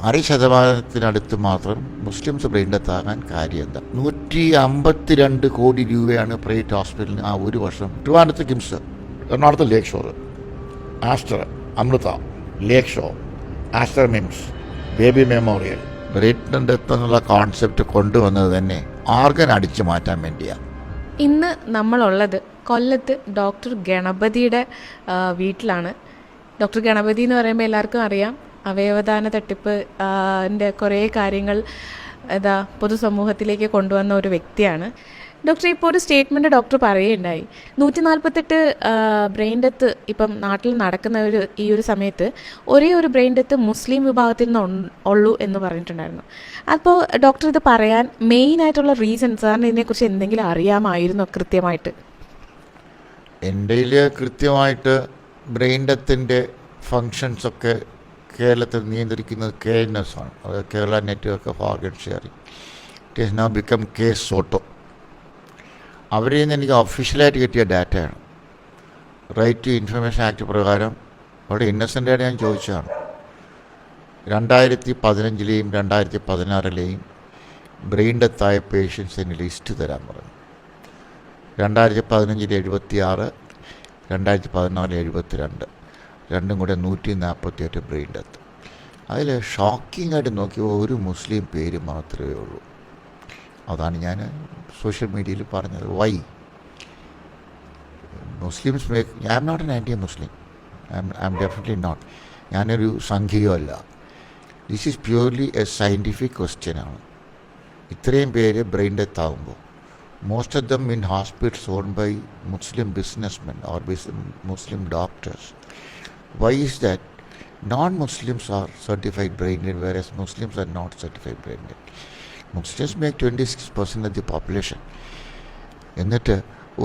60% മാത്രം Muslims brain death ആകാൻ കാര്യം എന്താ? 152 കോടി രൂപയാണ് പ്രൈവറ്റ് ഹോസ്പിറ്റലിന് ആ ഒരു വർഷം. ട്രിവാൻഡ്രത്ത് കിംസ്, എറണാകുളത്ത് Lake Shore, Aster Amrita, Lake Show, Aster MIMS, Baby Memorial. Brain death എന്നുള്ള കോൺസെപ്റ്റ് കൊണ്ടുവന്നത് തന്നെ ഓർഗൻ അടിച്ചു മാറ്റാൻ വേണ്ടിയാണ്. ഇന്ന് നമ്മളുള്ളത് കൊല്ലത്ത് ഡോക്ടർ ഗണപതിയുടെ വീട്ടിലാണ്. ഡോക്ടർ ഗണപതി എന്ന് പറയുമ്പോൾ എല്ലാവർക്കും അറിയാം, അവയവദാന തട്ടിപ്പ് കുറേ കാര്യങ്ങൾ പൊതുസമൂഹത്തിലേക്ക് കൊണ്ടുവന്ന ഒരു വ്യക്തിയാണ്. ഡോക്ടർ ഇപ്പോൾ ഒരു സ്റ്റേറ്റ്മെൻറ്റ് ഡോക്ടർ പറയുകയുണ്ടായി, 148 ബ്രെയിൻ ഡെത്ത് ഇപ്പം നാട്ടിൽ നടക്കുന്ന ഈ ഒരു സമയത്ത് ഒരേ ഒരു ബ്രെയിൻ ഡെത്ത് മുസ്ലിം വിഭാഗത്തിൽ നിന്ന് ഉള്ളൂ എന്ന് പറഞ്ഞിട്ടുണ്ടായിരുന്നു. അപ്പോൾ ഡോക്ടർ ഇത് പറയാൻ മെയിനായിട്ടുള്ള റീസൺ, സാറിന് ഇതിനെക്കുറിച്ച് എന്തെങ്കിലും അറിയാമായിരുന്നോ കൃത്യമായിട്ട്? എൻ്റെ കൃത്യമായിട്ട് ബ്രെയിൻ ഡെത്തിൻ്റെ ഫങ്ഷൻസൊക്കെ കേരളത്തിൽ നിയന്ത്രിക്കുന്നത് KNS ആണ്. അത് Kerala network of organ sharing. It is now become case Soto. അവരിൽ നിന്ന് എനിക്ക് ഒഫീഷ്യലായിട്ട് കിട്ടിയ ഡാറ്റയാണ്. റൈറ്റ് ടു ഇൻഫർമേഷൻ ആക്ട് പ്രകാരം വളരെ ഇന്നസെൻ്റായിട്ട് ഞാൻ ചോദിച്ചതാണ്. 2015-ലെയും 2016-ലെയും ബ്രെയിൻ ഡെത്തായ പേഷ്യൻസിന് ലിസ്റ്റ് തരാൻ പറഞ്ഞു. 2015 76, 2014 72, രണ്ടും കൂടെ 148 ബ്രെയിൻ ഡെത്ത്. അതിൽ ഷോക്കിംഗ് ആയിട്ട് നോക്കിയപ്പോൾ ഒരു മുസ്ലിം പേര് മാത്രമേ ഉള്ളൂ. അതാണ് ഞാൻ സോഷ്യൽ മീഡിയയിൽ പറഞ്ഞത്. Why Muslims I am not an anti Muslim, I am definitely not. ഞാനൊരു സംഖ്യയോ അല്ല. This is purely a scientific ക്വസ്റ്റ്യനാണ്. ഇത്രയും പേര് ബ്രെയിൻ ഡെത്ത് ആകുമ്പോൾ most of them in hospitals owned by Muslim businessmen or Muslim doctors. Why is that? Non-Muslims are certified brain dead, whereas Muslims are not certified brain dead. Muslims make 26% of the population. എന്നിട്ട്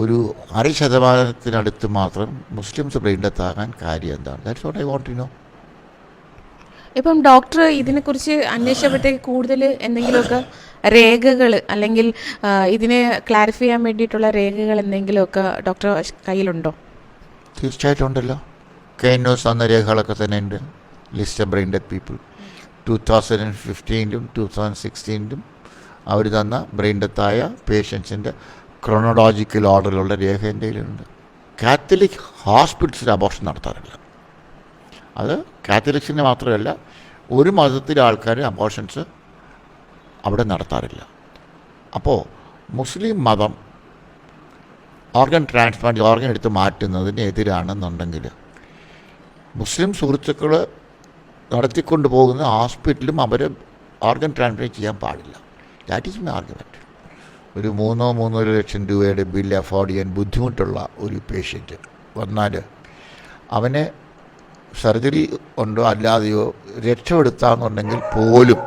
ഒരു 60% മാത്രം Muslims brain death ആകാൻ കാര്യം എന്താണ്? That's what I want to know. ഇപ്പം doctor ഇതിനെക്കുറിച്ച് അന്വേഷിച്ചപ്പോഴത്തേക്ക് കൂടുതൽ എന്തെങ്കിലുമൊക്കെ രേഖകൾ അല്ലെങ്കിൽ ഇതിനെ ക്ലാരിഫൈ ചെയ്യാൻ വേണ്ടിയിട്ടുള്ള രേഖകൾ എന്തെങ്കിലുമൊക്കെ ഡോക്ടർ കയ്യിലുണ്ടോ? തീർച്ചയായിട്ടും ഉണ്ടല്ലോ. KNS തന്ന രേഖകളൊക്കെ തന്നെ ഉണ്ട്. List of brain death people 2015-ലും 2016-ലും അവർ തന്ന ബ്രെയിൻ ഡെത്തായ പേഷ്യൻസിൻ്റെ ക്രോണോളജിക്കൽ ഓർഡറിലുള്ള രേഖ എൻ്റെ കയ്യിലുണ്ട്. കാത്തലിക് ഹോസ്പിറ്റൽസിൽ അബോർഷൻ നടത്താറില്ല. അത് കാത്തലിക്സിന് മാത്രമല്ല, ഒരു മതത്തിലെ ആൾക്കാർ അബോർഷൻസ് അവിടെ നടത്താറില്ല. അപ്പോൾ മുസ്ലിം മതം ഓർഗൻ ട്രാൻസ്പ്ലാന്റ്, ഓർഗൻ എടുത്ത് മാറ്റുന്നതിന് എതിരാണെന്നുണ്ടെങ്കിൽ മുസ്ലിം സുഹൃത്തുക്കൾ നടത്തിക്കൊണ്ട് പോകുന്ന ഹോസ്പിറ്റലും അവർ ഓർഗൻ ട്രാൻസ്പ്ലാന്റ് ചെയ്യാൻ പാടില്ല. That is my argument. ഒരു 3-3.5 ലക്ഷം രൂപയുടെ ബില്ല് അഫോർഡ് ചെയ്യാൻ ബുദ്ധിമുട്ടുള്ള ഒരു പേഷ്യൻറ്റ് വന്നാൽ അവനെ സർജറി ഉണ്ടോ അല്ലാതെയോ രക്ഷപ്പെടുത്താമെന്നുണ്ടെങ്കിൽ പോലും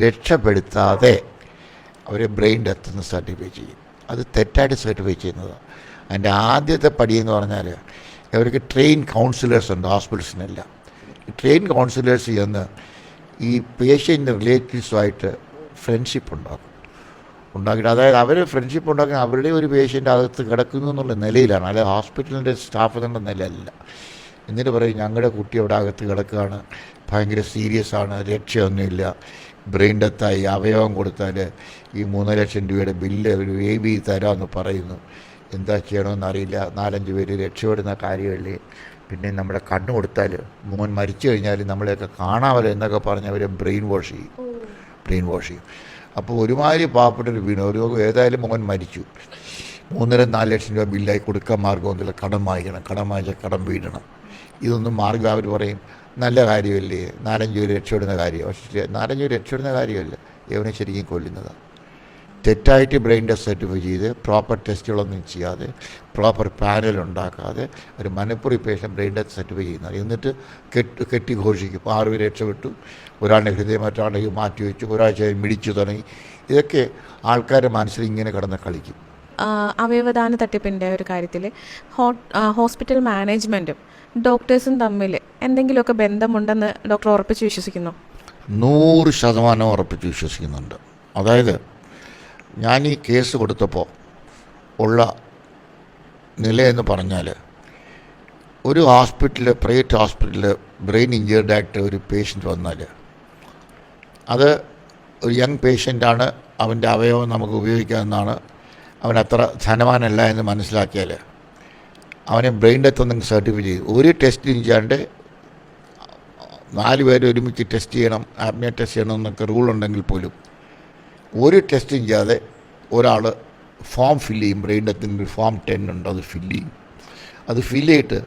രക്ഷപ്പെടുത്താതെ അവരെ ബ്രെയിൻ ഡെത്ത് എന്ന് സർട്ടിഫൈ ചെയ്യും. അത് തെറ്റായിട്ട് സർട്ടിഫൈ ചെയ്യുന്നതാണ്. അതിൻ്റെ ആദ്യത്തെ പടിയെന്ന് പറഞ്ഞാൽ അവർക്ക് ട്രെയിൻ കൗൺസിലേഴ്സ് ഉണ്ട് ഹോസ്പിറ്റൽസിനെല്ലാം. ഈ ട്രെയിൻ കൗൺസിലേഴ്സ് ചെന്ന് ഈ പേഷ്യൻ്റ് റിലേറ്റീവ്സുമായിട്ട് ഫ്രണ്ട്ഷിപ്പ് ഉണ്ടാക്കിയിട്ട്, അതായത് അവർ ഫ്രണ്ട്ഷിപ്പ് ഉണ്ടാക്കി അവരുടെ ഒരു പേഷ്യൻ്റ് അകത്ത് കിടക്കുന്നു എന്നുള്ള നിലയിലാണ്, അല്ലാതെ ഹോസ്പിറ്റലിൻ്റെ സ്റ്റാഫ് എന്നുള്ള നിലയല്ല. എന്നിട്ട് പറയും ഞങ്ങളുടെ കുട്ടി അവിടെ അകത്ത് കിടക്കുകയാണ്, ഭയങ്കര സീരിയസ് ആണ്, രക്ഷയൊന്നുമില്ല, ബ്രെയിൻ ഡെത്തായി, അവയവം കൊടുത്താൽ ഈ 3 ലക്ഷം രൂപയുടെ ബില്ല് ഒരു AB തരാമെന്ന് പറയുന്നു. എന്താ ചെയ്യണമെന്നറിയില്ല. 4-5 പേര് രക്ഷപ്പെടുന്ന കാര്യമല്ലേ. പിന്നെ നമ്മുടെ കണ്ണ് കൊടുത്താൽ മോൻ മരിച്ചു കഴിഞ്ഞാൽ നമ്മളെയൊക്കെ കാണാമല്ലോ എന്നൊക്കെ പറഞ്ഞ് അവരെ ബ്രെയിൻ വാഷ് ചെയ്യും. അപ്പോൾ ഒരുമാതിരി പാവപ്പെട്ടൊരു ഒരു ഏതായാലും മോൻ മരിച്ചു, 3-4 ലക്ഷം രൂപ ബില്ലായി കൊടുക്കാൻ മാർഗമൊന്നുമില്ല, കടം വാങ്ങിച്ചാൽ കടം വീഴണം. ഇതൊന്നും മാർഗം അവർ പറയും നല്ല കാര്യമല്ലേ, 4-5 പേര് രക്ഷപ്പെടുന്ന കാര്യം. പക്ഷേ 4-5 പേര് രക്ഷപ്പെടുന്ന കാര്യമല്ല, ഇവനെ ശരിക്കും കൊല്ലുന്നതാണ്. തെറ്റായിട്ട് ബ്രെയിൻ ഡെത്ത് സർട്ടിഫൈ ചെയ്ത് പ്രോപ്പർ ടെസ്റ്റുകളൊന്നും ചെയ്യാതെ പ്രോപ്പർ പാനൽ ഉണ്ടാക്കാതെ ഒരു മനഃപൂർവ്വം പേഷ്യൻ ബ്രെയിൻ ഡെത്ത് സർട്ടിഫൈ ചെയ്യുന്നത്. എന്നിട്ട് കെട്ടി ഘോഷിക്കും 6 പേര് രക്ഷപ്പെട്ടു, ഒരാളുടെ ഹൃദയം മറ്റൊരാളുടെ മാറ്റിവെച്ചു, ഒരാഴ്ച മിടിച്ചു തുടങ്ങി. ഇതൊക്കെ ആൾക്കാരുടെ മനസ്സിൽ ഇങ്ങനെ കിടന്ന് കളിക്കും. അവയവദാന തട്ടിപ്പിൻ്റെ ഒരു കാര്യത്തിൽ ഹോസ്പിറ്റൽ മാനേജ്മെൻറ്റും ഡോക്ടേഴ്സും തമ്മിൽ എന്തെങ്കിലുമൊക്കെ ബന്ധമുണ്ടെന്ന് ഡോക്ടർ ഉറപ്പിച്ച് വിശ്വസിക്കുന്നു? 100% ഉറപ്പിച്ച് വിശ്വസിക്കുന്നുണ്ട്. അതായത് ഞാൻ ഈ കേസ് കൊടുത്തപ്പോൾ ഉള്ള നിലയെന്ന് പറഞ്ഞാൽ, ഒരു പ്രൈവറ്റ് ഹോസ്പിറ്റലിൽ ബ്രെയിൻ ഇഞ്ചേർഡ് ആയിട്ട് ഒരു പേഷ്യൻ്റ് വന്നാൽ അത് ഒരു യങ് പേഷ്യൻ്റാണ്, അവൻ്റെ അവയവം നമുക്ക് ഉപയോഗിക്കാമെന്നാണ്, അവനത്ര ധനവാനല്ല എന്ന് മനസ്സിലാക്കിയാൽ അവനെ ബ്രെയിൻ ഡെത്ത് ഒന്നും സർട്ടിഫൈ ചെയ്തു. ഒരു ടെസ്റ്റും ചെയ്യാണ്ട് 4 പേര് ഒരുമിച്ച് ടെസ്റ്റ് ചെയ്യണം, ആപ്നിയ ടെസ്റ്റ് ചെയ്യണം എന്നൊക്കെ റൂളുണ്ടെങ്കിൽ പോലും ഒരു ടെസ്റ്റും ചെയ്യാതെ ഒരാൾ ഫോം ഫില്ല് ചെയ്യും. ബ്രെയിൻ ഡെത്തിൻ്റെ ഫോം 10 ഉണ്ട്, അത് ഫില്ല് ചെയ്യും. അത് ഫില്ല് ചെയ്തിട്ട്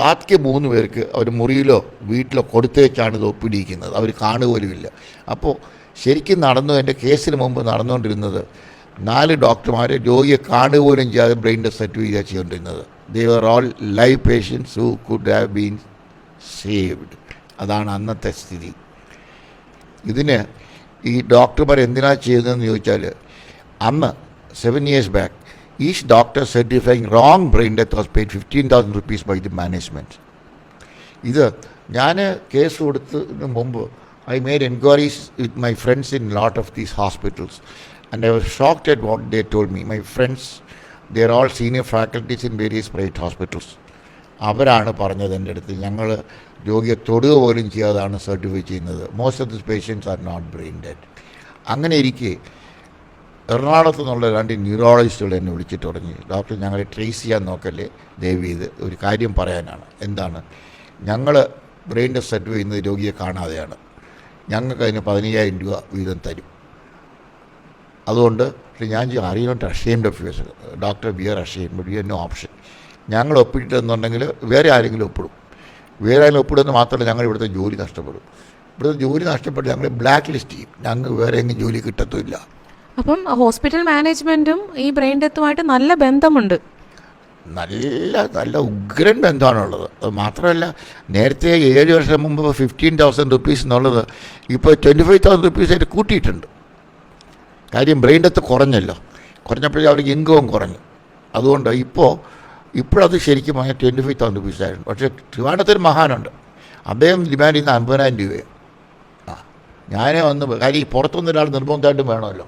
ബാക്കി 3 പേർക്ക് അവർ മുറിയിലോ വീട്ടിലോ കൊടുത്തേക്കാണ് ഇത് ഒപ്പിടിക്കുന്നത്. അവർ കാണുക പോലുമില്ല. അപ്പോൾ ശരിക്കും എൻ്റെ കേസിന് മുമ്പ് നടന്നുകൊണ്ടിരുന്നത് 4 ഡോക്ടർമാർ രോഗിയെ കാണുക പോലും ചെയ്യാതെ ബ്രെയിൻ ഡെത്ത് സർട്ടിഫൈ ചെയ്തുകൊണ്ടിരുന്നത്. They are all live patients who could have been saved. അതാണ് അന്നത്തെ സ്ഥിതി. ഇതിന് ഈ ഡോക്ടർമാർ എന്തിനാണ് ചെയ്യുന്നതെന്ന് ചോദിച്ചാൽ, അന്ന് 7 years back each doctor certifying wrong brain death was paid 15,000 rupees by the management. ഇത് ഞാൻ കേസ് കൊടുത്തതിന് മുമ്പ് I made inquiries with my friends in a lot of these hospitals, and I was shocked at what they told me. My friends, they are all senior faculties in various private hospitals. അവരാണ് പറഞ്ഞത് എൻ്റെ അടുത്ത്, ഞങ്ങൾ രോഗിയെ തൊടുക പോലും ചെയ്യാതാണ് certify ചെയ്യുന്നത്. Most of this patients are not brain dead. അങ്ങനെ ഇരിക്കെ എറണാകുളത്ത് നിന്നുള്ള 2 ന്യൂറോളജിസ്റ്റുകൾ എന്നെ വിളിച്ചിട്ട് പറഞ്ഞു, ഡോക്ടർ ഞങ്ങളെ ട്രേസ് ചെയ്യാൻ നോക്കല്ലേ, ദയവ് ചെയ്ത് ഒരു കാര്യം പറയാനാണ്. എന്താണ്? ഞങ്ങൾ ബ്രെയിൻ ഡെത്ത് സർട്ടിഫൈ ചെയ്യുന്നത് രോഗിയെ കാണാതെയാണ്. ഞങ്ങൾക്ക് അതിന് 15,000 രൂപ വീതം തരും. അതുകൊണ്ട് ഞാൻ അറിയുന്നുണ്ട് ashamed of your doctor, we are ashamed, but we are no option. ഞങ്ങൾ ഒപ്പിട്ടെന്നുണ്ടെങ്കിൽ വേറെ ആരെങ്കിലും ഒപ്പിടും. വേറെ ആരെങ്കിലും ഒപ്പിടുമെന്ന് മാത്രമല്ല, ഞങ്ങൾ ഇവിടുത്തെ ജോലി നഷ്ടപ്പെടും. ഇവിടുത്തെ ജോലി നഷ്ടപ്പെട്ട് ഞങ്ങൾ ബ്ലാക്ക് ലിസ്റ്റ് ചെയ്യും. ഞങ്ങൾക്ക് വേറെ എങ്കിലും ജോലി കിട്ടത്തുമില്ല. അപ്പം ഹോസ്പിറ്റൽ മാനേജ്മെൻറ്റും ഈ ബ്രെയിൻ ഡെത്തുമായിട്ട് നല്ല ബന്ധമുണ്ട്. നല്ല ഉഗ്രൻ ബന്ധമാണുള്ളത്. അത് മാത്രമല്ല, നേരത്തെ 7 വർഷം മുമ്പ് 15,000 rupees എന്നുള്ളത് ഇപ്പോൾ 25,000 rupees ആയിട്ട് കൂട്ടിയിട്ടുണ്ട്. കാര്യം ബ്രെയിൻ ഡെത്ത് കുറഞ്ഞല്ലോ, കുറഞ്ഞപ്പോഴേ അവർക്ക് ഇൻകവും കുറഞ്ഞു. അതുകൊണ്ട് ഇപ്പോഴത് ശരിക്കും പറഞ്ഞാൽ 25,000 rupees ആയിരുന്നു. പക്ഷേ ട്രിവാൻഡ്രത്തൊരു മഹാനുണ്ട്, അദ്ദേഹം ഡിമാൻഡ് ചെയ്യുന്ന 50,000 രൂപയാണ്. ഞാനേ വന്ന് കാര്യം ഈ പുറത്തുനിന്ന് ഒരാൾ നിർബന്ധമായിട്ടും വേണമല്ലോ.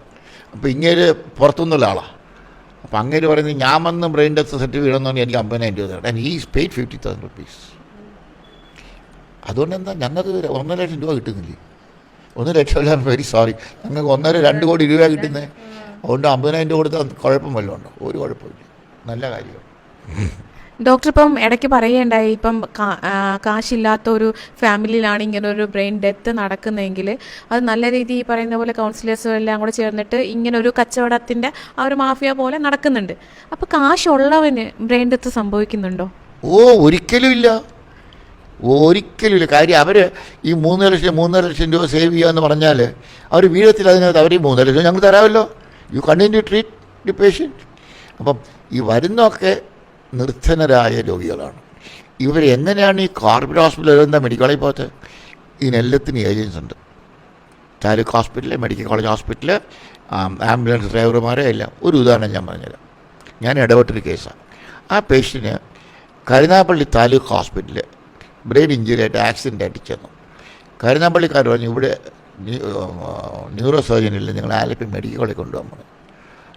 അപ്പോൾ ഇങ്ങനെ പുറത്തുനിന്നുള്ള ആളാണ്. അപ്പോൾ അങ്ങനെ പറയുന്നത് ഞാൻ വന്ന് ബ്രെയിൻ ഡെത്ത് സർട്ടിഫിക്കറ്റ് ഇടണമെന്ന് എനിക്ക് 50,000 രൂപ തരണം. And he is paid 50,000 rupees. അതുകൊണ്ട് എന്താ ഞങ്ങൾക്ക് 1.5 ലക്ഷം രൂപ കിട്ടുന്നില്ലേ? 1 ലക്ഷം അല്ല, വെരി സോറി, ഞങ്ങൾക്ക് 1.5-2 കോടി രൂപ കിട്ടുന്നത്. അതുകൊണ്ട് 50,000 രൂപ കൊടുത്താൽ കുഴപ്പം വല്ലതും ഉണ്ടോ? ഒരു കുഴപ്പമില്ല, നല്ല കാര്യമാണ്. ഡോക്ടർ ഇപ്പം ഇടയ്ക്ക് പറയുകയുണ്ടായി, ഇപ്പം കാശില്ലാത്ത ഒരു ഫാമിലിയിലാണ് ഇങ്ങനെ ഒരു ബ്രെയിൻ ഡെത്ത് നടക്കുന്നതെങ്കിൽ അത് നല്ല രീതിയിൽ പറയുന്ന പോലെ കൗൺസിലേഴ്സും എല്ലാം കൂടെ ചേർന്നിട്ട് ഇങ്ങനെ ഒരു കച്ചവടത്തിൻ്റെ ആ ഒരു മാഫിയ പോലെ നടക്കുന്നുണ്ട്. അപ്പോൾ കാശുള്ളവന് ബ്രെയിൻ ഡെത്ത് സംഭവിക്കുന്നുണ്ടോ? ഒരിക്കലുമില്ല. കാര്യം അവർ ഈ 3 ലക്ഷം രൂപ സേവ് ചെയ്യുക എന്ന് പറഞ്ഞാൽ അവർ വീഴത്തിൽ അതിനകത്ത് അവർ 3 ലക്ഷം ഞങ്ങൾ തരാമല്ലോ. You continue treat the patient. അപ്പം ഈ വരുന്നൊക്കെ നിർധനരായ രോഗികളാണ്. ഇവരെങ്ങനെയാണ് ഈ കോർപ്പറേറ്റ് ഹോസ്പിറ്റലിൽ എന്താ മെഡിക്കൽ കോളേജിൽ പോകത്ത്? ഇതിനെല്ലാത്തിനും ഏജൻസ് ഉണ്ട്. Taluk hospital, medical college hospital, ambulance ഡ്രൈവർമാരെ എല്ലാം. ഒരു ഉദാഹരണം ഞാൻ പറഞ്ഞുതരാം. ഞാൻ ഇടപെട്ടൊരു കേസാണ്. ആ പേഷ്യന് കരുനാഗപ്പള്ളി താലൂക്ക് ഹോസ്പിറ്റലിൽ ബ്രെയിൻ ഇഞ്ചുറി ആയിട്ട് ആക്സിഡൻ്റ് ആയിട്ട് ചെന്നു. കരുനാഗപ്പള്ളിക്കാർ പറഞ്ഞു, ഇവിടെ ന്യൂറോ സർജനില്ല, നിങ്ങൾ ആലപ്പി മെഡിക്കൽ കോളേജ് കൊണ്ടുപോകാൻ പറഞ്ഞു.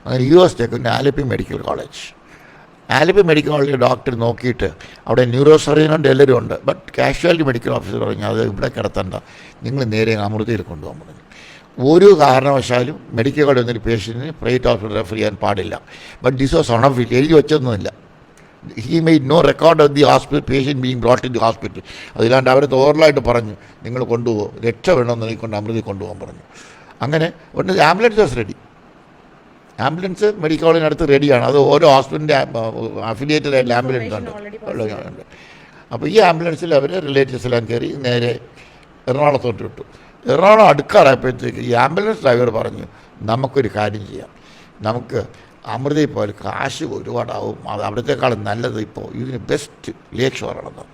അങ്ങനെ US Alleppey medical college medical കോളേജിൽ ഡോക്ടർ നോക്കിയിട്ട് അവിടെ ന്യൂറോ സർജനുണ്ട്, എല്ലാവരും ഉണ്ട്. ബട്ട് കാഷ്വാലിറ്റി മെഡിക്കൽ ഓഫീസർ പറഞ്ഞു അത് ഇവിടെ കിടത്തണ്ട, നിങ്ങൾ നേരെ അമൃതയിൽ കൊണ്ടുപോകാൻ പറഞ്ഞു. ഒരു കാരണവശാലും മെഡിക്കൽ കോളേജ് വന്നൊരു പേഷ്യൻറ്റിന് പ്രൈവറ്റ് ഹോസ്പിറ്റൽ റെഫർ ചെയ്യാൻ പാടില്ല. But this was on of it, എഴുതി വെച്ചൊന്നുമില്ല. He made no record of the hospital patient being brought in the hospital. അതിലാണ്ട് അവർ തോറലായിട്ട് പറഞ്ഞു നിങ്ങൾ കൊണ്ടുപോകും, രക്ഷ വേണമെന്ന് കൊണ്ട് അമൃതയിൽ കൊണ്ടുപോകാൻ പറഞ്ഞു. അങ്ങനെ ഉടനെ ambulance was ready. Ambulance medical കോളേജിനടുത്ത് റെഡിയാണ്. അത് ഓരോ ഹോസ്പിറ്റലിൻ്റെ അഫിലിയേറ്റഡ് ആയിട്ടുള്ള ആംബുലൻസ് ഉണ്ട്. അപ്പോൾ ഈ ആംബുലൻസിൽ അവർ റിലേറ്റീവ്സ് എല്ലാം കയറി നേരെ എറണാകുളത്തോട്ട് വിട്ടു. എറണാകുളം അടുക്കാറായപ്പോഴത്തേക്ക് ഈ ആംബുലൻസ് ഡ്രൈവർ പറഞ്ഞു, നമുക്കൊരു കാര്യം ചെയ്യാം, നമുക്ക് അമൃതയിൽ പോയാൽ കാശ് ഒരുപാടാവും, അത് അവിടത്തേക്കാളും നല്ലത് ഇപ്പോൾ ഇതിന് ബെസ്റ്റ് ലേക്ക് ഷോറാണെന്ന്.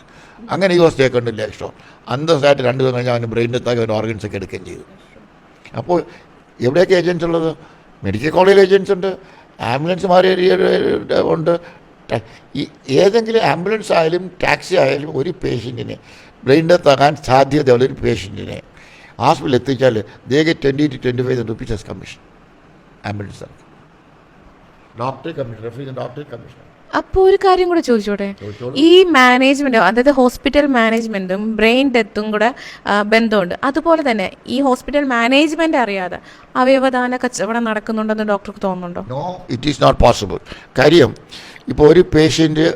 അങ്ങനെ ഈ വാസ് ടേക്കണ്ട് ലേക്ക് ഷോർ. അന്തസ്സായിട്ട് 2 ദിവസം കഴിഞ്ഞാൽ അവന് ബ്രെയിൻ ഡെത്താക്കി അവൻ ഓർഗൻസൊക്കെ എടുക്കുകയും ചെയ്തു. അപ്പോൾ എവിടെയൊക്കെ ഏജൻസ് ഉള്ളത്? മെഡിക്കൽ കോളേജിൽ ഏജൻസ് ഉണ്ട്, ആംബുലൻസുമാർ ഉണ്ട്. ഈ ഏതെങ്കിലും ആംബുലൻസ് ആയാലും ടാക്സി ആയാലും ഒരു പേഷ്യൻറ്റിനെ ബ്രെയിൻ ഡെത്ത് ആകാൻ സാധ്യതയുള്ളൊരു പേഷ്യൻറ്റിനെ ഹോസ്പിറ്റലിൽ എത്തിച്ചാൽ they get 20 to 25 rupees as commission. Ambulance doctor commission, doctor commission. അപ്പോൾ ഒരു കാര്യം കൂടെ ചോദിച്ചോട്ടെ, ഈ മാനേജ്മെന്റ്, അതായത് ഹോസ്പിറ്റൽ മാനേജ്മെന്റും ബ്രെയിൻ ഡെത്തും കൂടെ ബന്ധമുണ്ട്. അതുപോലെ തന്നെ ഈ ഹോസ്പിറ്റൽ മാനേജ്മെന്റ് അറിയാതെ അവയവദാന കച്ചവടം നടക്കുന്നുണ്ടെന്ന് ഡോക്ടർക്ക് തോന്നുന്നുണ്ടോ? No, it is not possible. കാര്യം ഇപ്പോൾ ഒരു പേഷ്യൻ്റ്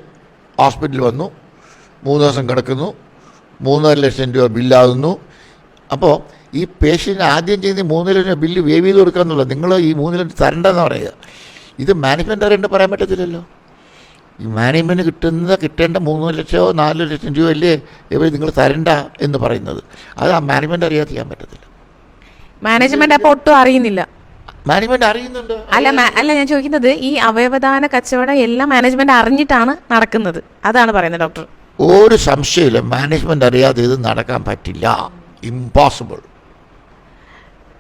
ഹോസ്പിറ്റലിൽ വന്നു, 3 ദിവസം കിടക്കുന്നു, 3.5 ലക്ഷം രൂപ ബില്ലാകുന്നു. അപ്പോൾ ഈ പേഷ്യൻ്റ് ആദ്യം ചെയ്യുന്ന 3 ലക്ഷം രൂപ ബില്ല് വേവ് ചെയ്ത് കൊടുക്കുക എന്നുള്ളത്. നിങ്ങൾ ഈ 3 ലക്ഷം തരണ്ടെന്ന് പറയുക. ഇത് മാനേജ്മെൻറ്റ് അറിയേണ്ട പറയാൻ പറ്റത്തില്ലല്ലോ. ഈ മാനേജ്മെൻറ്റ് കിട്ടേണ്ട 3 ലക്ഷമോ 4 ലക്ഷം രൂപ അല്ലേ ഇവർ നിങ്ങൾ തരണ്ട എന്ന് പറയുന്നത്. അത് ആ മാനേജ്മെൻറ്റ് അറിയാതെ ചെയ്യാൻ പറ്റത്തില്ല. മാനേജ്മെന്റ് അപ്പോൾ ഒട്ടും അറിയുന്നില്ല. മാനേജ്മെൻറ്റ് അറിയുന്നുണ്ട്. അല്ല ഞാൻ ചോദിക്കുന്നത്, ഈ അവയവദാന കച്ചവടം എല്ലാം മാനേജ്മെന്റ് അറിഞ്ഞിട്ടാണ് നടക്കുന്നത്, അതാണ് പറയുന്നത് ഡോക്ടർ. ഒരു സംശയമില്ല, മാനേജ്മെൻറ്റ് അറിയാതെ ഇത് നടക്കാൻ പറ്റില്ല. ഇമ്പോസിബിൾ.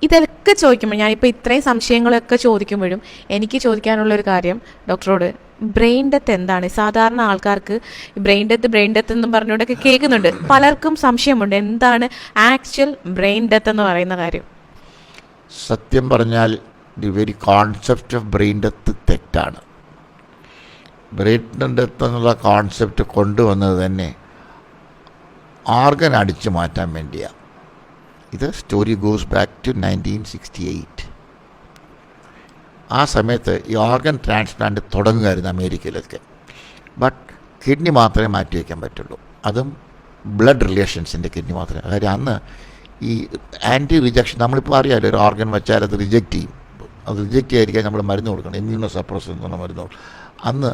ഇതൊക്കെ ചോദിക്കുമ്പോൾ, ഞാനിപ്പോൾ ഇത്രയും സംശയങ്ങളൊക്കെ ചോദിക്കുമ്പോഴും എനിക്ക് ചോദിക്കാനുള്ളൊരു കാര്യം ഡോക്ടറോട്, ബ്രെയിൻ ഡെത്ത് എന്താണ്? സാധാരണ ആൾക്കാർക്ക് ബ്രെയിൻ ഡെത്ത് എന്നും പറഞ്ഞുകൊണ്ടൊക്കെ കേൾക്കുന്നുണ്ട്. പലർക്കും സംശയമുണ്ട് എന്താണ് ആക്ച്വൽ ബ്രെയിൻ ഡെത്ത് എന്ന് പറയുന്ന കാര്യം. സത്യം പറഞ്ഞാൽ the very concept of brain death തെറ്റാണ്. ബ്രെയിൻ ഡെത്ത് എന്നുള്ള കോൺസെപ്റ്റ് കൊണ്ടുവന്നത് തന്നെ ഓർഗൻ അടിച്ചു മാറ്റാൻ വേണ്ടിയാണ്. ഇത് സ്റ്റോറി ഗോസ് ബാക്ക് ടു 1968. ആ സമയത്ത് ഈ ഓർഗൻ ട്രാൻസ്പ്ലാന്റ് തുടങ്ങുമായിരുന്നു അമേരിക്കയിലൊക്കെ. ബട്ട് കിഡ്നി മാത്രമേ മാറ്റി വയ്ക്കാൻ പറ്റുള്ളൂ, അതും ബ്ലഡ് റിലേഷൻസിൻ്റെ കിഡ്നി മാത്രമേ. കാര്യം അന്ന് ഈ ആൻറ്റി റിജക്ഷൻ, നമ്മളിപ്പോൾ അറിയാമല്ലോ, ഒരു ഓർഗൻ വെച്ചാൽ അത് റിജക്റ്റ് ചെയ്യും. അത് റിജക്റ്റ് ചെയ്യാതിരിക്കാൻ നമ്മൾ മരുന്ന് കൊടുക്കണം, ഇമ്മ്യൂണോ സപ്രസൻ എന്ന് പറഞ്ഞ മരുന്ന്. അന്ന്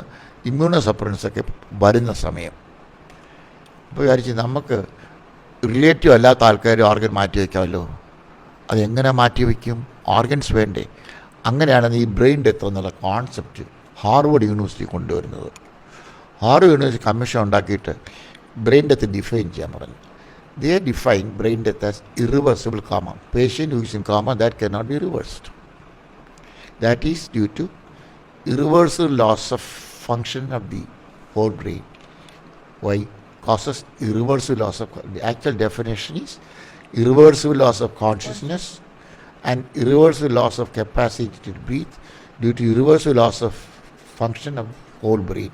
ഇമ്മ്യൂണോ സപ്രൻസൊക്കെ വരുന്ന സമയം അപ്പോൾ വിചാരിച്ച് നമുക്ക് റിലേറ്റീവ് അല്ലാത്ത ആൾക്കാർ ഓർഗൻ മാറ്റി വയ്ക്കാമല്ലോ. അതെങ്ങനെ മാറ്റി വയ്ക്കും? ഓർഗൻസ് വേണ്ടേ? അങ്ങനെയാണ് ഈ ബ്രെയിൻ ഡെത്ത് എന്നുള്ള കോൺസെപ്റ്റ് ഹാർവർഡ് യൂണിവേഴ്സിറ്റി കൊണ്ടുവരുന്നത്. ഹാർവർഡ് യൂണിവേഴ്സിറ്റി കമ്മീഷൻ ഉണ്ടാക്കിയിട്ട് ബ്രെയിൻ ഡെത്ത് ഡിഫൈൻ ചെയ്യാൻ പറഞ്ഞു. They define brain death as irreversible coma. Patient who is in coma that cannot be reversed. That is due to irreversible loss of function of the whole brain. Why? Causes irreversible loss of, the actual definition is irreversible loss of consciousness and irreversible loss of capacity to breathe due to irreversible loss of function of whole brain.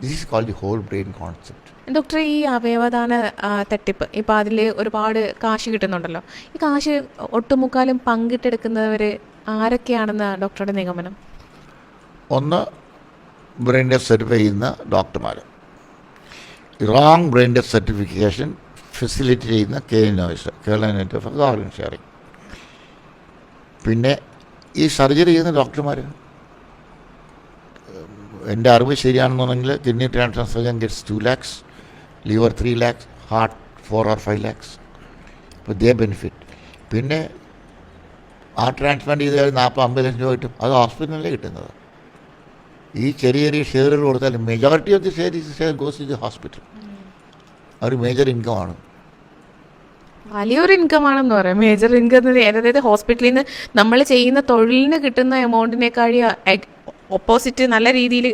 This is called the whole brain concept. Doctor, ഈ അവയവദാന തട്ടിപ്പ്, ഇപ്പോൾ അതിൽ ഒരുപാട് കാശ് കിട്ടുന്നുണ്ടല്ലോ. ഈ കാശ് ഒട്ടുമുക്കാലും പങ്കിട്ടെടുക്കുന്നവർ ആരൊക്കെയാണെന്ന് ഡോക്ടറുടെ നിഗമനം? ഒന്ന്, ബ്രെയിൻ ഡെത്ത് സർട്ടിഫൈ ചെയ്യുന്ന ഡോക്ടർമാർ. Wrong brain death certification facility ചെയ്യുന്ന KNOS, Kerala network of organ sharing. പിന്നെ ഈ സർജറി ചെയ്യുന്ന ഡോക്ടർമാർ, എൻ്റെ അറിവ് ശരിയാണെന്നുണ്ടെങ്കിൽ kidney transplant surgeon gets 2 lakhs, liver 3 lakhs, heart 4 or 5 lakhs. അപ്പോൾ ദേ ബെനിഫിറ്റ്. പിന്നെ ഹാർട്ട് ട്രാൻസ്പ്ലാന്റ് ചെയ്താൽ 40-50 ലക്ഷം രൂപ കിട്ടും. അത് ഹോസ്പിറ്റലിലേ കിട്ടുന്നത്. ഈ ചെറിയ ചെറിയ ഷെയറുകൾ കൊടുത്താൽ majority of the share goes to the hospital. ഒരു മേജർ ഇൻകമാണ്. വലിയൊരു ഇൻകം ആണെന്ന് പറയാം. മേജർ ഇൻകം, അതായത് ഹോസ്പിറ്റലിൽ നിന്ന് നമ്മൾ ചെയ്യുന്ന തൊഴിലിന് കിട്ടുന്ന എമൗണ്ടിനേക്കാൾ ഓപ്പോസിറ്റ് നല്ല രീതിയിൽ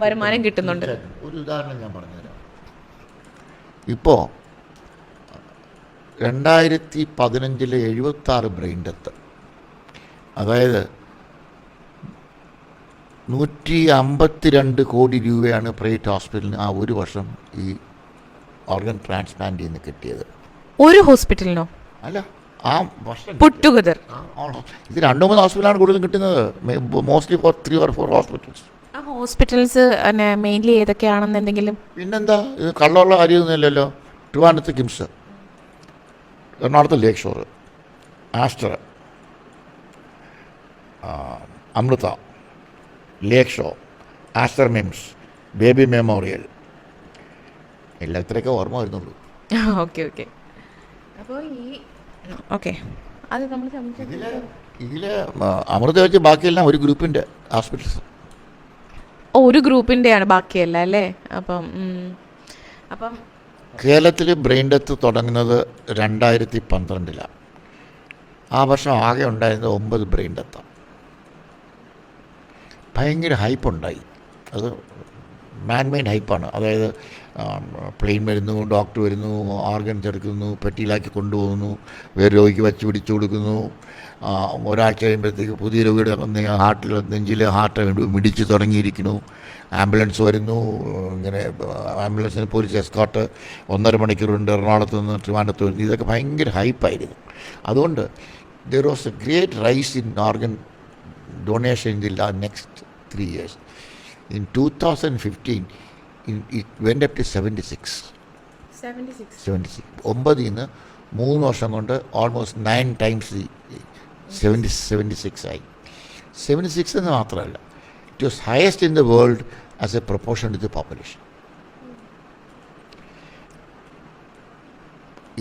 വരുമാനം കിട്ടുന്നുണ്ട്. ഒരു ഉദാഹരണം ഞാൻ പറഞ്ഞുതരാം. ഇപ്പോൾ 2015 76 ബ്രെയിൻ ഡെത്ത്, അതായത് 152 കോടി രൂപയാണ് പ്രൈവറ്റ് ഹോസ്പിറ്റലിന് ആ ഒരു വർഷം ഈ ഓർഗൻ ട്രാൻസ്പ്ലാന്റ് നിന്ന് കിട്ടിയത്. ഒരു ഹോസ്പിറ്റലിനോ? അല്ല, ആ വർഷം പുട്ട് ടുഗദർ. ഇത് 2-3 ഹോസ്പിറ്റലാണ് കൂടുതൽ കിട്ടുന്നത്, മോസ്റ്റ്ലി ഫോർ 3 or 4 ഹോസ്പിറ്റൽസ്. ആ ഹോസ്പിറ്റൽസ് മെയിൻലി ഏതൊക്കെയാണെന്ന് എന്തെങ്കിലും? പിന്നെന്താ, ഇത് കള്ളമുള്ള കാര്യമൊന്നുമില്ലല്ലോ. ട്രിവാൻഡ്രത്ത് കിംസ്, എറണാകുളത്ത് Lake Shore, Aster, Amrita, Lake Show, Aster MIMS, Baby Memorial, എല്ലാത്തിലൊക്കെ ഓർമ്മ വരുന്നുള്ളൂ. Okay okay. അപ്പോൾ ഈ ഓക്കെ, അത് നമ്മൾ ഇതിൽ അമൃത വെച്ച് ബാക്കിയെല്ലാം ഒരു ഗ്രൂപ്പിൻ്റെ ഹോസ്പിറ്റൽസ്. ഒരു ഗ്രൂപ്പിൻ്റെയാണ് ബാക്കിയല്ല അല്ലേ? അപ്പം കേരളത്തിൽ ബ്രെയിൻ ഡെത്ത് തുടങ്ങുന്നത് 2012. ആ വർഷം ആകെ ഉണ്ടായിരുന്നത് 9 ബ്രെയിൻ ഡെത്താണ്. ഭയങ്കര ഹൈപ്പുണ്ടായി. അത് മാൻമെയ്ഡ് ഹൈപ്പാണ്. അതായത് പ്ലെയിൻ വരുന്നു, ഡോക്ടർ വരുന്നു, ഓർഗൻസ് എടുക്കുന്നു, പെട്ടിയിലാക്കി കൊണ്ടുപോകുന്നു, വേറെ രോഗിക്ക് വച്ച് പിടിച്ചു കൊടുക്കുന്നു, ഒരാഴ്ച കഴിയുമ്പോഴത്തേക്ക് പുതിയ രോഗിയുടെ നെഞ്ചിൽ ഹാർട്ട് മിടിച്ച് തുടങ്ങിയിരിക്കുന്നു, ആംബുലൻസ് വരുന്നു. ഇങ്ങനെ ആംബുലൻസിന് പോലീസ് എസ്കോർട്ട് 1.5 മണിക്കൂറുണ്ട് എറണാകുളത്ത് നിന്ന് ട്രിവാൻഡ്രത്ത് വരുന്നു. ഇതൊക്കെ ഭയങ്കര ഹൈപ്പായിരുന്നു. അതുകൊണ്ട് there was A great rice in organ donation in the next 3 years. In 2015 it went up to 76. 9 നിന്ന് 3 വർഷം കൊണ്ട് ഓൾമോസ്റ്റ് 9 times 76 ആയി. 76 എന്ന് മാത്രമല്ല, it was highest in the world as a proportion to the population.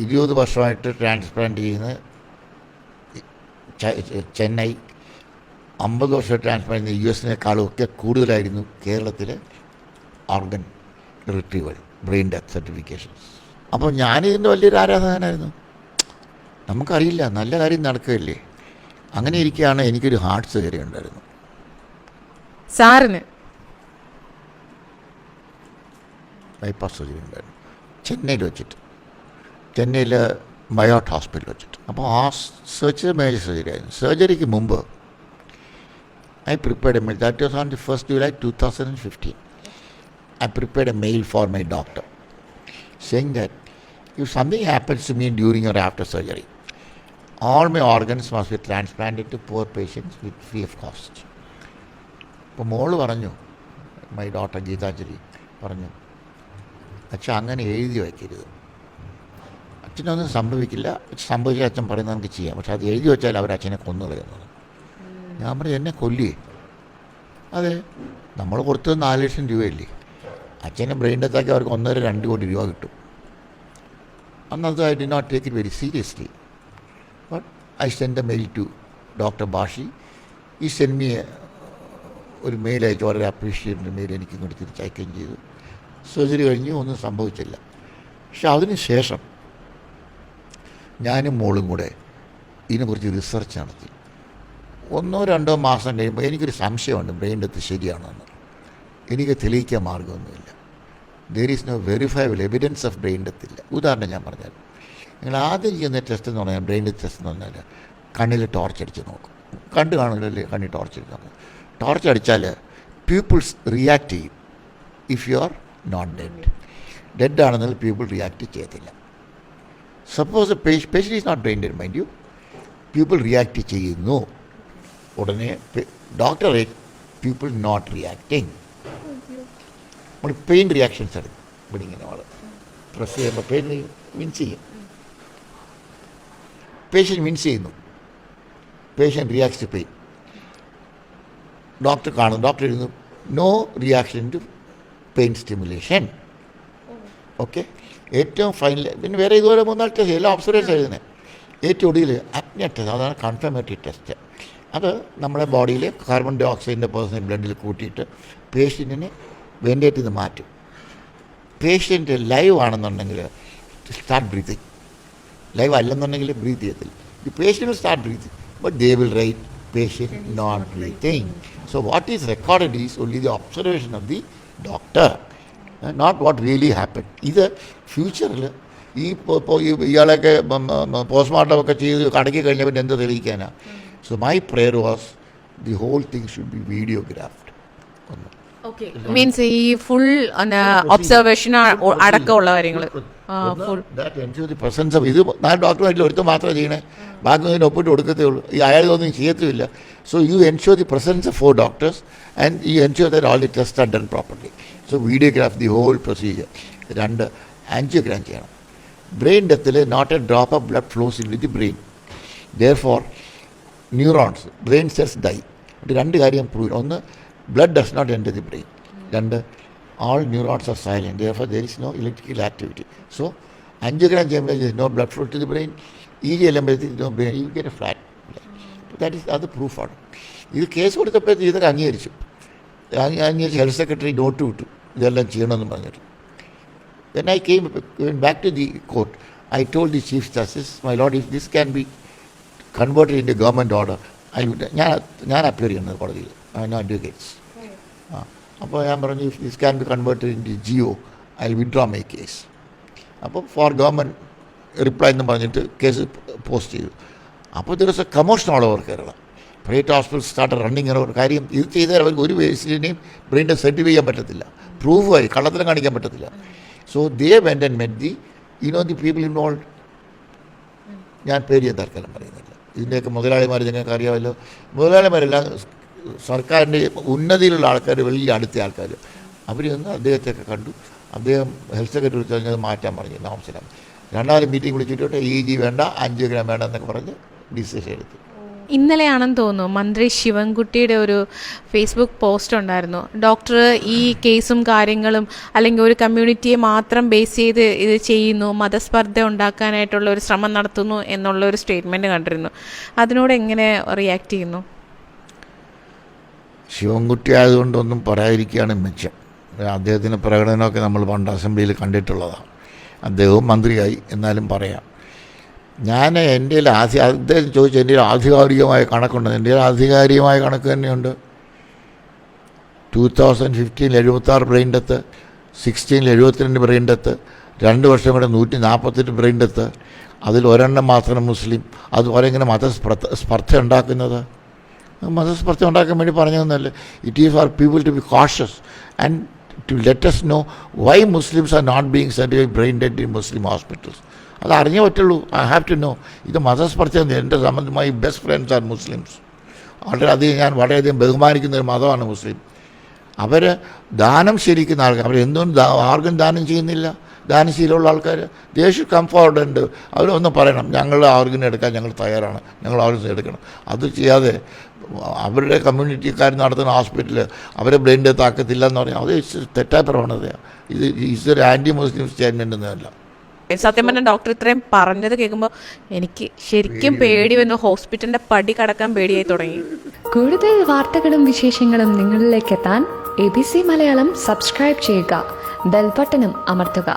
20 വർഷമായിട്ട് transplant ചെയ്യുന്ന ചെന്നൈ, 50 വർഷം transplant ചെയ്യുന്ന US-നേക്കാളും ഒക്കെ കൂടുതലായിരുന്നു കേരളത്തിലെ organ retrieval, brain death certifications. അപ്പോൾ ഞാനിതിൻ്റെ വലിയൊരു ആരാധകനായിരുന്നു. നമുക്കറിയില്ല, നല്ല കാര്യം നടക്കുകയല്ലേ. അങ്ങനെ ഇരിക്കുകയാണ് എനിക്കൊരു ഹാർട്ട് സർജറി ഉണ്ടായിരുന്നു. സാറിന് ബൈപ്പാസ് സർജറി ഉണ്ടായിരുന്നു ചെന്നൈയിൽ വെച്ചിട്ട്, ചെന്നൈയിൽ മയോട്ട് ഹോസ്പിറ്റലിൽ വെച്ചിട്ട്. അപ്പോൾ ആ സർജറി മേജർ സർജറി ആയിരുന്നു. സർജറിക്ക് മുമ്പ് I prepared a mail. That was on the 1st July 2015. I prepared a mail for my doctor saying that if something happens to me during or after surgery, all my organs must be transplanted to poor patients with free of cost. അപ്പോൾ മോള് പറഞ്ഞു, my daughter Geethanjali പറഞ്ഞു, അച്ഛൻ അങ്ങനെ എഴുതി വയ്ക്കരുത്, അച്ഛനൊന്നും സംഭവിക്കില്ല, സംഭവിച്ചാൽ അച്ഛൻ പറയുന്നത് നമുക്ക് ചെയ്യാം, പക്ഷെ അത് എഴുതി വെച്ചാൽ അവർ അച്ഛനെ കൊന്നു കളയുന്നത്. ഞാൻ പറഞ്ഞു, എന്നെ കൊല്ലിയേ? അതെ, നമ്മൾ കൊടുത്തത് 4 ലക്ഷം രൂപയല്ലേ, അച്ഛനെ ബ്രെയിൻ ഡെത്താക്കി അവർക്ക് 1.5-2 കോടി രൂപ കിട്ടും. അന്നത് I did not take it very seriously. But I send a mail to doctor Bashi. He send me ഒരു മെയിൽ അയച്ചു, വളരെ അപ്രീഷിയേറ്റഡ് മെയിൽ എനിക്ക് ഇങ്ങോട്ട് തിരിച്ചയക്കുകയും ചെയ്തു. സർജറി കഴിഞ്ഞ് ഒന്നും സംഭവിച്ചില്ല. പക്ഷെ അതിന് ശേഷം ഞാനും മോളും കൂടെ ഇതിനെക്കുറിച്ച് റിസർച്ച് നടത്തി. 1-2 മാസം കഴിയുമ്പോൾ എനിക്കൊരു സംശയമുണ്ട് ബ്രെയിൻ ഡെത്ത് ശരിയാണെന്ന്. എനിക്ക് തെളിയിക്കാൻ മാർഗമൊന്നുമില്ല. There is no verifiable evidence of brain death ഇല്ല. ഉദാഹരണം ഞാൻ പറഞ്ഞാൽ, നിങ്ങൾ ആദ്യം ചെയ്യുന്ന ടെസ്റ്റ് എന്ന് പറഞ്ഞാൽ, ബ്രെയിൻ ഡെത്ത് ടെസ്റ്റ് എന്ന് പറഞ്ഞാൽ കണ്ണിൽ ടോർച്ച് അടിച്ച് നോക്കും. കണ്ണ് കാണുന്നില്ലേ, കണ്ണിൽ ടോർച്ച് അടിച്ച് നോക്കും. ടോർച്ച് അടിച്ചാൽ പീപ്പിൾസ് റിയാക്ട് ചെയ്യും. If you are not dead ആണെന്നാൽ പീപ്പിൾ റിയാക്ട് ചെയ്യത്തില്ല. Suppose patient is not brain dead mind you, pupil react ചെയ്യുന്നു. ഉടനെ ഡോക്ടർ പീപ്പിൾ നോട്ട് റിയാക്ടിങ്. നമ്മൾ പെയിൻ റിയാക്ഷൻസ് എടുക്കും. ഇവിടെ ഇങ്ങനെ നമ്മൾ പ്രസ് ചെയ്യുമ്പോൾ പെയിൻ മിൻസ് ചെയ്യും. പേഷ്യൻ്റ് മിൻസ് ചെയ്യുന്നു, patient reacts to pain. Doctor കാണുന്നു, ഡോക്ടർ എഴുതുന്നു no reaction to pain stimulation. Okay, ഏറ്റവും ഫൈനൽ. പിന്നെ വേറെ ഇതുപോലെ 3-4 ടെസ്റ്റ്, എല്ലാ ഒബ്സർവേഷൻ എഴുതുന്നത്. ഏറ്റവും ഒടുവിൽ അപ്നിയ ടെസ്റ്റ്, അതാണ് കൺഫർമേറ്ററി ടെസ്റ്റ്. അത് നമ്മുടെ ബോഡിയിൽ കാർബൺ ഡൈ ഓക്സൈഡിൻ്റെ പേഴ്സണൽ ബ്ലഡിൽ കൂട്ടിയിട്ട് പേഷ്യൻറ്റിനെ വെൻറ്റിലേറ്റ് ചെയ്ത് മാറ്റും. പേഷ്യൻ്റ് ലൈവ് ആണെന്നുണ്ടെങ്കിൽ സ്റ്റാർട്ട് ബ്രീത്തിങ്, ലൈവ് അല്ലെന്നുണ്ടെങ്കിൽ ബ്രീത്ത് ചെയ്യത്തില്ല. The patient will start breathing, but they will write patient not breathing. So what is recorded is only the observation of the doctor, not what really happen. ഇത് ഫ്യൂച്ചറിൽ ഇയാളൊക്കെ postmortem ഒക്കെ ചെയ്ത് കടക്കി കഴിഞ്ഞാൽ പിന്നെ എന്ത് തെളിയിക്കാനാണ്? So my prayer was the whole thing should be videographed. Means ഈ full observation അടക്കമുള്ള കാര്യങ്ങൾ പ്രസൻസ് ഓഫ് ഇത് 4 ഡോക്ടറുമായിട്ട് ഒരുത്തം മാത്രമേ ചെയ്യണേ, ബാക്കി ഒന്നിന് ഒപ്പിട്ട് കൊടുക്കത്തേ ഉള്ളൂ. ഈ അയാളൊന്നും ചെയ്യത്തുമില്ല. So you ensure the presence of 4 doctors and you ensure that all the tests are done properly. So videograph the whole procedure. 2 angiogram ചെയ്യണം. ബ്രെയിൻ ഡെത്തിൽ not a drop of blood flows in with the brain. Therefore neurons, brain cells die. 2 കാര്യം prove. 1, blood does not enter the brain. 2, all neurons are silent. Therefore, there is no electrical activity. So, angiogram ചെയ്യുമ്പോൾ there is no blood flow to the brain. EG ചെയ്യുമ്പോഴത്തേക്ക് no brain. You get a flat. That is അത് പ്രൂഫാണ്. ഇത് case കൊടുത്തപ്പോഴത്തേക്ക് ഇതൊക്കെ അംഗീകരിച്ചു. Health secretary not വിട്ടു ഇതെല്ലാം ചെയ്യണമെന്ന് പറഞ്ഞിട്ട്. When I came back to the court, I told the Chief Justice, my lord, if this can be converted into government order, ഞാൻ appear ചെയ്യുന്നത് കോടതിയിൽ, അഡ്വക്കേറ്റ്സ്. അപ്പോൾ ഞാൻ പറഞ്ഞു, if this can be converted in to GO I withdraw my case. അപ്പോൾ for government reply എന്ന് പറഞ്ഞിട്ട് case post ചെയ്തു. അപ്പോൾ ദിവസം commotion all over Kerala. Private hospital start running ഒരു കാര്യം ഇത് ചെയ്താൽ അവർക്ക് ഒരു പേഷ്യൻറ്റിനെയും ബ്രെയിൻ സർട്ടിഫൈ ചെയ്യാൻ പറ്റത്തില്ല, പ്രൂഫായി കള്ളത്തിലും കാണിക്കാൻ പറ്റത്തില്ല. So they went and met the people involve. ഞാൻ പേര് ഞാൻ തൽക്കാലം പറയുന്നില്ല. ഇതിൻ്റെയൊക്കെ മുതലാളിമാർ നിങ്ങൾക്ക് അറിയാമല്ലോ. മുതലാളിമാരെല്ലാം സർക്കാരിൻ്റെ ഉന്നതിയിലുള്ള ആൾക്കാർ, വലിയ അടുത്ത ആൾക്കാർ, അവർ നിന്ന് അദ്ദേഹത്തെയൊക്കെ കണ്ടു. അദ്ദേഹം ഹെൽത്ത് സെക്രട്ടറി വിളിച്ച് മാറ്റാൻ പറഞ്ഞു താമസിക്കണം. രണ്ടാമത് മീറ്റിംഗ് വിളിച്ചിട്ട് EG വേണ്ട, 5 ഗ്രാം വേണ്ട എന്നൊക്കെ പറഞ്ഞ് ഡിസിഷൻ എടുത്തു. ഇന്നലെയാണെന്ന് തോന്നുന്നു മന്ത്രി ശിവൻകുട്ടിയുടെ ഒരു ഫേസ്ബുക്ക് പോസ്റ്റ് ഉണ്ടായിരുന്നു. ഡോക്ടർ ഈ കേസും കാര്യങ്ങളും അല്ലെങ്കിൽ ഒരു കമ്മ്യൂണിറ്റിയെ മാത്രം ബേസ് ചെയ്ത് ഇത് ചെയ്യുന്നു, മതസ്പർദ്ധ ഉണ്ടാക്കാനായിട്ടുള്ള ഒരു ശ്രമം നടത്തുന്നു എന്നുള്ള ഒരു സ്റ്റേറ്റ്മെൻറ്റ് കണ്ടിരുന്നു. അതിനോട് എങ്ങനെ റിയാക്ട് ചെയ്യുന്നു? ശിവൻകുട്ടി ആയതുകൊണ്ടൊന്നും പറയാതിരിക്കുകയാണ് മെച്ചം. അദ്ദേഹത്തിൻ്റെ പ്രകടനമൊക്കെ നമ്മൾ പണ്ട് അസംബ്ലിയിൽ കണ്ടിട്ടുള്ളതാണ്. അദ്ദേഹവും മന്ത്രിയായി, എന്നാലും പറയാം. ഞാൻ എൻ്റെ അദ്ദേഹം ചോദിച്ച എൻ്റെ ആധികാരികമായ കണക്കുണ്ട്. എൻ്റെ ആധികാരികമായ കണക്ക് തന്നെയുണ്ട്. 2015 76 ബ്രെയിൻ ഡെത്ത്, 16 72 ബ്രെയിൻ ഡെത്ത്, 2 വർഷം കൂടെ 148 ബ്രെയിൻ ഡെത്ത്. അതിൽ ഒരെണ്ണം മാത്രം മുസ്ലിം. അതുപോലെ ഇങ്ങനെ മതസ്പർദ്ധ ഉണ്ടാക്കുന്നത്, മതസ്പർദ്ധ ഉണ്ടാക്കാൻ വേണ്ടി പറഞ്ഞതെന്നല്ലേ. It is for people to be cautious and to let us know why Muslims are not being certified brain dead in Muslim hospitals. അത് അറിഞ്ഞേ പറ്റുള്ളൂ. I have to know. ഇത് മതസ്പർദ്ധ. എൻ്റെ സംബന്ധമായി ബെസ്റ്റ് ഫ്രണ്ട്സ് ആർ മുസ്ലിംസ്. ഞാൻ വളരെയധികം ബഹുമാനിക്കുന്ന ഒരു മതമാണ് മുസ്ലിം. അവർ ദാനം ശരിക്കുന്ന ആൾക്കാർ, അവരെന്തുകൊണ്ട് ആർക്കും ദാനം ചെയ്യുന്നില്ല? ദാനശീലമുള്ള ആൾക്കാർ ദേ ഷുഡ് കം ഫോർവേഡ് ഉണ്ട്. അവരൊന്ന് പറയണം, ഞങ്ങൾ ഓർഗൻ എടുക്കാൻ ഞങ്ങൾ തയ്യാറാണ്, ഞങ്ങൾ ഓർഗൻസ് എടുക്കണം. അത് ചെയ്യാതെ അവരുടെ കമ്മ്യൂണിറ്റിക്കാർ നടത്തുന്ന ഹോസ്പിറ്റലിൽ അവരെ ബ്രെയിൻ ഡെത്ത് ആക്കത്തില്ല എന്ന് പറഞ്ഞാൽ അത് തെറ്റായ പ്രവണതയാണ്. ഇത് ഒരു ആൻറ്റി മുസ്ലിം സ്റ്റേറ്റ്മെൻ്റ് ഒന്നുമല്ല. സത്യം പറഞ്ഞാൽ ഡോക്ടർ ഇത്രയും പറഞ്ഞത് കേൾക്കുമ്പോൾ എനിക്ക് ശരിക്കും പേടി വന്നു. ഹോസ്പിറ്റലിൻ്റെ പടി കടക്കാൻ പേടിയായി തുടങ്ങി. കൂടുതൽ വാർത്തകളും വിശേഷങ്ങളും നിങ്ങളിലേക്ക് എത്താൻ ABC മലയാളം സബ്സ്ക്രൈബ് ചെയ്യുക, ബെൽ ബട്ടണും അമർത്തുക.